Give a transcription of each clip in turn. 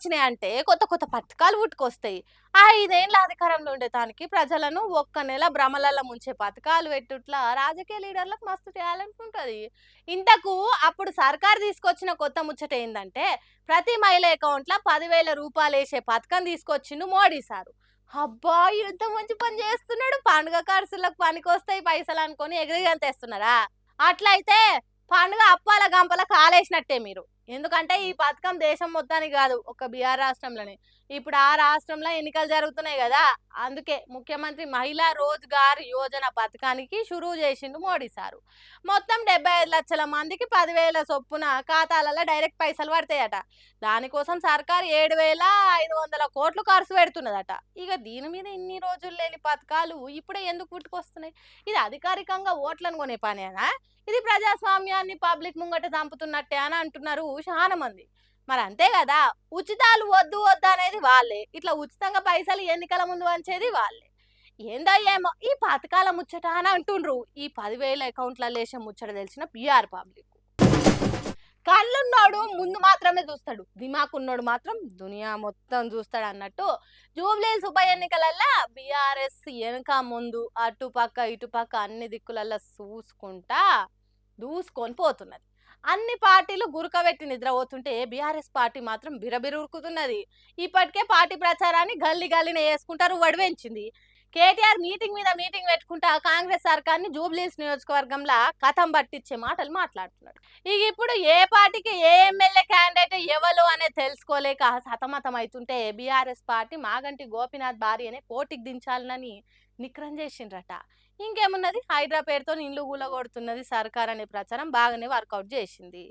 వచ్చినాయి అంటే కొత్త కొత్త పథకాలు పుట్టుకొస్తాయి. ఆ 5 ఏళ్ల అధికారంలో ఉండేదానికి ప్రజలను ఒక్క నెల భ్రమలలో ముంచే పథకాలు పెట్టుట్లా రాజకీయ లీడర్లకు మస్తు టాలెంట్ ఉంటది. ఇంతకు అప్పుడు సర్కార్ తీసుకొచ్చిన కొత్త ముచ్చట ఏందంటే ప్రతి మహిళ అకౌంట్‌ల 10,000 రూపాయలేసే పథకం తీసుకొచ్చిండు మోడీ సారు. అబ్బా! ఎంత మంచి పని చేస్తున్నాడు. పండుగ ఖర్చులకు పనికొస్తాయి పైసలు అనుకోని ఎగిరిగంతేస్తున్నారా? అట్లయితే పండుగ అప్పాల గంపల కాలేసినట్టే మీరు. ఎందుకంటే ఈ పథకం దేశం మొత్తానికి కాదు, ఒక బీహార్ రాష్ట్రంలోనే. ఇప్పుడు ఆ రాష్ట్రంలో ఎన్నికలు జరుగుతున్నాయి కదా, అందుకే ముఖ్యమంత్రి మహిళా రోజ్గార్ యోజన పథకానికి షురువు చేసిండు మోడీ సారు. మొత్తం 75 లక్షల మందికి 10,000 చొప్పున ఖాతాలలో డైరెక్ట్ పైసలు పడతాయట. దానికోసం సర్కారు 7,500 కోట్లు ఖర్చు పెడుతున్నదట. ఇక దీని మీద ఇన్ని రోజులు లేని పథకాలు ఇప్పుడే ఎందుకు పుట్టుకొస్తున్నాయి? ఇది అధికారికంగా ఓట్లను కొనే పనేనా? ఇది ప్రజాస్వామ్యాన్ని పబ్లిక్ ముంగట చంపుతున్నట్టే అని అంటున్నారు చాలా మంది. మరి అంతే కదా, ఉచితాలు వద్దు వద్దు అనేది వాళ్ళే, ఇట్లా ఉచితంగా పైసలు ఎన్నికల ముందు వంచేది వాళ్ళే. ఏందో ఏమో ఈ పథకాల ముచ్చట అని అంటుండ్రు. ఈ 10,000 అకౌంట్లలో వేసే ముచ్చట తెలిసిన పిఆర్ పబ్లిక్. కళ్ళున్నోడు ముందు మాత్రమే చూస్తాడు, దిమాకున్నోడు మాత్రం దునియా మొత్తం చూస్తాడు అన్నట్టు జూబ్లీహిల్స్ ఉప ఎన్నికలల్లా బీఆర్ఎస్ వెనక ముందు అటు పక్క ఇటు పక్క అన్ని దిక్కులల్లా చూసుకుంటా దూసుకొని పోతున్నది. అన్ని పార్టీలు గురకబెట్టి నిద్రపోతుంటే బీఆర్ఎస్ పార్టీ మాత్రం బిరబిర ఉరుకుతున్నది. ఇప్పటికే పార్టీ ప్రచారాన్ని గల్లీ గల్లీన వేసుకుంటారు వడివెంచింది. కేటీఆర్ మీటింగ్ మీద మీటింగ్ పెట్టుకుంటా కాంగ్రెస్ సర్కార్ని జూబ్లీహిల్స్ నియోజకవర్గంలో కథం పట్టించే మాటలు మాట్లాడుతున్నాడు. ఇక ఇప్పుడు ఏ పార్టీకి ఏ ఎమ్మెల్యే క్యాండిడేట్ ఎవరు అనేది తెలుసుకోలేక సతమతం అవుతుంటే బీఆర్ఎస్ పార్టీ మాగంటి గోపీనాథ్ భార్యనే పోటీకి దించాలని నిక్రం చేసిండ్రట. ఇంకేమున్నది, హైడ్రా పేరుతో ఇల్లు కూలగొడుతున్నది సర్కార్ అనే ప్రచారం బాగానే వర్కౌట్ చేసింది.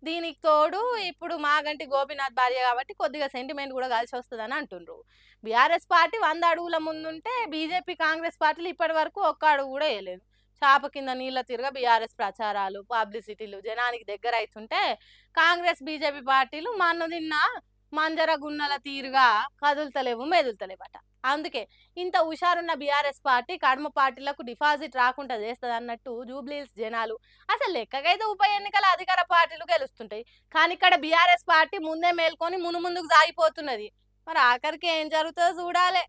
దీనికి తోడు ఇప్పుడు మాగంటి గోపీనాథ్ భార్య కాబట్టి కొద్దిగా సెంటిమెంట్ కూడా కలిసి వస్తుందని అంటుండ్రు. బీఆర్ఎస్ పార్టీ 100 అడుగుల ముందుంటే బీజేపీ కాంగ్రెస్ పార్టీలు ఇప్పటి వరకు ఒక్క అడుగు కూడా వేయలేదు. చాప కింద నీళ్ళ తిరగ బీఆర్ఎస్ ప్రచారాలు పబ్లిసిటీలు జనానికి దగ్గర అవుతుంటే కాంగ్రెస్ బీజేపీ పార్టీలు మన్ను తిన్న మంజర గున్నల తీరుగా కదులుతలేవు మెదులుతలేవట. అందుకే ఇంత హుషారున్న బీఆర్ఎస్ పార్టీ కడమ పార్టీలకు డిపాజిట్ రాకుండా చేస్తుంది అన్నట్టు జూబ్లీహిల్స్ జనాలు అసలు లెక్కకైతే ఉప ఎన్నికల అధికార పార్టీలు గెలుస్తుంటాయి, కానీ ఇక్కడ బీఆర్ఎస్ పార్టీ ముందే మేల్కొని ముందుకు సాగిపోతున్నది. మరి ఆఖరికి ఏం జరుగుతుందో చూడాలి.